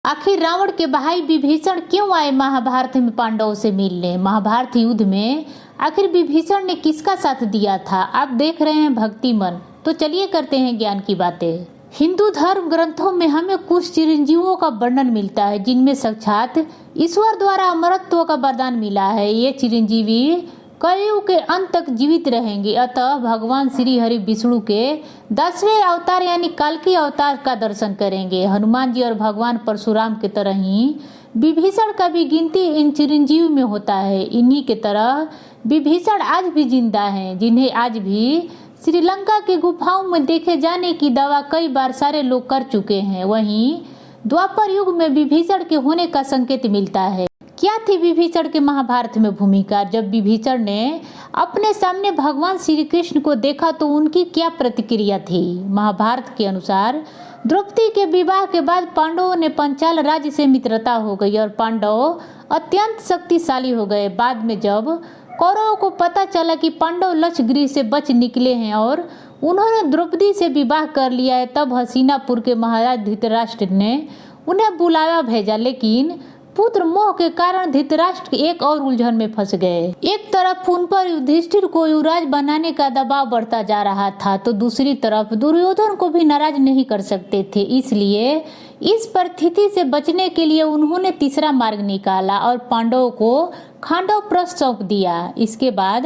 आखिर रावण के भाई विभीषण क्यों आए महाभारत में पांडवों से मिलने? महाभारत युद्ध में आखिर विभीषण ने किसका साथ दिया था? आप देख रहे हैं भक्ति मन, तो चलिए करते हैं ज्ञान की बातें। हिंदू धर्म ग्रंथों में हमें कुछ चिरंजीवों का वर्णन मिलता है जिनमें साक्षात ईश्वर द्वारा अमरत्व का वरदान मिला है। ये चिरंजीवी कलयुग के अंत तक जीवित रहेंगे। अतः भगवान श्री हरि विष्णु के 10वें अवतार यानी कल्कि अवतार का दर्शन करेंगे। हनुमान जी और भगवान परशुराम की तरह ही विभीषण का भी गिनती इन चिरंजीव में होता है। इन्हीं के तरह विभीषण आज भी जिंदा हैं, जिन्हें आज भी श्रीलंका की गुफाओं में देखे जाने की दावा कई बार सारे लोग कर चुके हैं। वहीं द्वापर युग में विभीषण के होने का संकेत मिलता है। क्या थी विभीषण के महाभारत में भूमिका? जब विभीषण ने अपने सामने भगवान श्री कृष्ण को देखा तो उनकी क्या प्रतिक्रिया थी? महाभारत के अनुसार द्रौपदी के विवाह के बाद पांडवों ने पंचाल राज्य से मित्रता हो गई और पांडव अत्यंत शक्तिशाली हो गए। बाद में जब कौरवों को पता चला कि पांडव लक्षगृह से बच निकले हैं और उन्होंने द्रौपदी से विवाह कर लिया है, तब हस्तिनापुर के महाराज धृतराष्ट्र ने उन्हें बुलावा भेजा। लेकिन पुत्र मोह के कारण धृतराष्ट्र एक और उलझन में फंस गए। एक तरफ उन पर युधिष्ठिर को युवराज बनाने का दबाव बढ़ता जा रहा था, तो दूसरी तरफ दुर्योधन को भी नाराज नहीं कर सकते थे। इसलिए इस परिस्थिति से बचने के लिए उन्होंने तीसरा मार्ग निकाला और पांडवों को खांडव प्रस्थ सौंप दिया। इसके बाद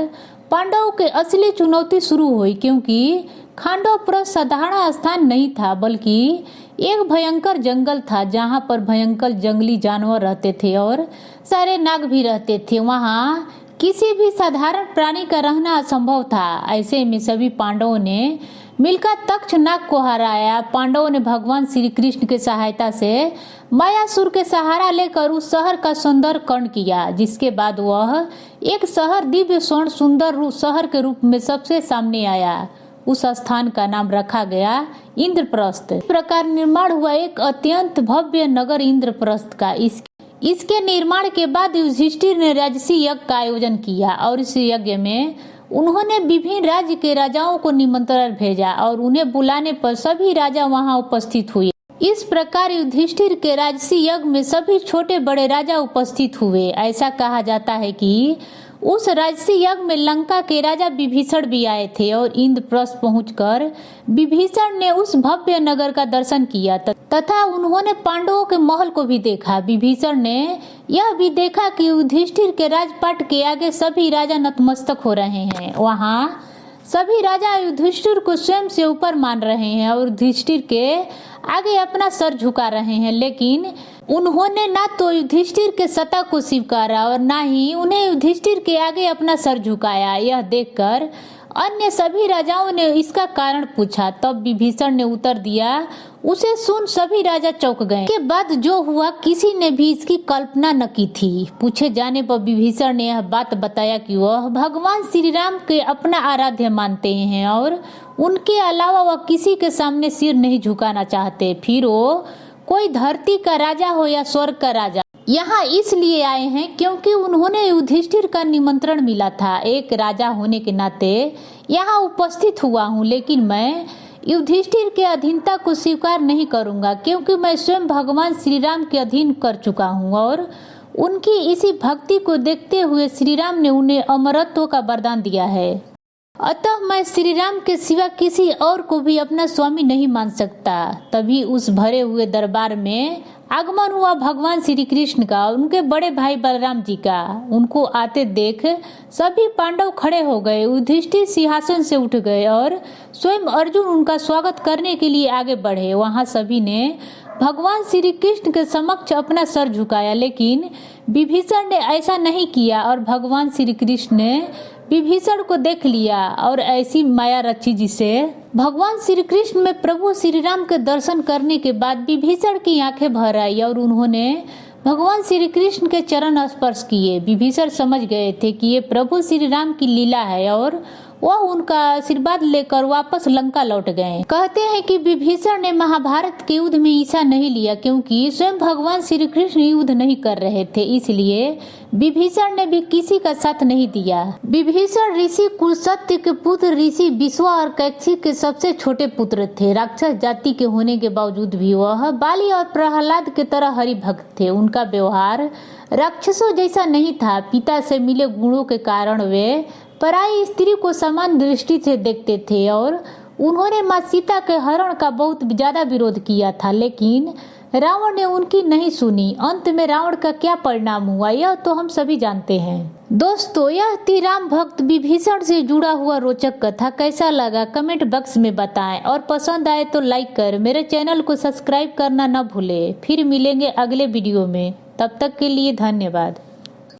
पांडवों के असली चुनौती शुरू हुई, क्योंकि खांडव प्रस्थ साधारण स्थान नहीं था बल्कि एक भयंकर जंगल था जहाँ पर भयंकर जंगली जानवर रहते थे और सारे नाग भी रहते थे। वहाँ किसी भी साधारण प्राणी का रहना असंभव था। ऐसे में सभी पांडवों ने मिलकर तक्ष नाग को हराया। पांडवों ने भगवान श्री कृष्ण की सहायता से मायासुर के सहारा लेकर उस शहर का सौंदर्यकरण किया, जिसके बाद वह एक शहर दिव्य स्वर्ण सुंदर शहर के रूप में सबसे सामने आया। उस स्थान का नाम रखा गया इंद्रप्रस्थ। इस प्रकार निर्माण हुआ एक अत्यंत भव्य नगर इंद्रप्रस्थ का। इसके निर्माण के बाद युधिष्ठिर ने राजसी यज्ञ का आयोजन किया और इस यज्ञ में उन्होंने विभिन्न राज्य के राजाओं को निमंत्रण भेजा और उन्हें बुलाने पर सभी राजा वहां उपस्थित हुए। इस प्रकार युधिष्ठिर के राजसी यज्ञ में सभी छोटे बड़े राजा उपस्थित हुए। ऐसा कहा जाता है कि उस राजसी यज्ञ में लंका के राजा विभीषण भी आए थे और इंद्रप्रस्थ पहुंचकर विभीषण ने उस भव्य नगर का दर्शन किया तथा उन्होंने पांडवों के महल को भी देखा। विभीषण ने यह भी देखा कि युधिष्ठिर के राजपाट के आगे सभी राजा नतमस्तक हो रहे हैं। वहाँ सभी राजा युधिष्ठिर को स्वयं से ऊपर मान रहे हैं और युधिष्ठिर के आगे अपना सर झुका रहे हैं, लेकिन उन्होंने ना तो युधिष्ठिर के सत्ता को स्वीकारा और ना ही उन्हें युधिष्ठिर के आगे अपना सर झुकाया। यह देखकर अन्य सभी राजाओं ने इसका कारण पूछा। तब विभीषण ने उत्तर दिया। उसे सुन सभी राजा चौंक गए। के बाद जो हुआ किसी ने भी इसकी कल्पना न की थी। पूछे जाने पर विभीषण ने यह बात बताया कि वह भगवान श्री राम के अपना आराध्य मानते हैं और उनके अलावा वह किसी के सामने सिर नहीं झुकाना चाहते, फिर वो कोई धरती का राजा हो या स्वर्ग का राजा। यहाँ इसलिए आए हैं क्योंकि उन्होंने युधिष्ठिर का निमंत्रण मिला था। एक राजा होने के नाते यहाँ उपस्थित हुआ हूँ, लेकिन मैं युधिष्ठिर के अधीनता को स्वीकार नहीं करूँगा, क्योंकि मैं स्वयं भगवान श्री राम के अधीन कर चुका हूँ और उनकी इसी भक्ति को देखते हुए श्री राम ने उन्हें अमरत्व का वरदान दिया है। अतः मैं श्री राम के सिवा किसी और को भी अपना स्वामी नहीं मान सकता। तभी उस भरे हुए दरबार में आगमन हुआ भगवान श्री कृष्ण का और उनके बड़े भाई बलराम जी का। उनको आते देख सभी पांडव खड़े हो गए। युधिष्ठिर सिंहासन से उठ गए और स्वयं अर्जुन उनका स्वागत करने के लिए आगे बढ़े। वहां सभी ने भगवान श्री कृष्ण के समक्ष अपना सर झुकाया, लेकिन विभीषण ने ऐसा नहीं किया और भगवान श्री कृष्ण ने विभीषण को देख लिया और ऐसी माया रची जिसे भगवान श्री कृष्ण में प्रभु श्री राम के दर्शन करने के बाद विभीषण की आंखें भर आई और उन्होंने भगवान श्री कृष्ण के चरण स्पर्श किए। विभीषण समझ गए थे कि ये प्रभु श्री राम की लीला है और वह उनका आशीर्वाद लेकर वापस लंका लौट गए। कहते हैं कि विभीषण ने महाभारत के युद्ध में हिस्सा नहीं लिया क्योंकि स्वयं भगवान श्री कृष्ण युद्ध नहीं कर रहे थे, इसलिए विभीषण ने भी किसी का साथ नहीं दिया। विभीषण ऋषि कुलसत्य के पुत्र ऋषि विश्वा और कैकसी के सबसे छोटे पुत्र थे। राक्षस जाति के होने के बावजूद भी वह बाली और प्रहलाद के तरह हरि भक्त थे। उनका व्यवहार राक्षसों जैसा नहीं था। पिता से मिले गुणों के कारण वे पराई स्त्री को समान दृष्टि से देखते थे और उन्होंने माँ सीता के हरण का बहुत ज्यादा विरोध किया था, लेकिन रावण ने उनकी नहीं सुनी। अंत में रावण का क्या परिणाम हुआ यह तो हम सभी जानते हैं। दोस्तों, यह थी राम भक्त विभीषण से जुड़ा हुआ रोचक कथा। कैसा लगा कमेंट बॉक्स में बताएं और पसंद आए तो लाइक कर मेरे चैनल को सब्सक्राइब करना न भूलें। फिर मिलेंगे अगले वीडियो में, तब तक के लिए धन्यवाद।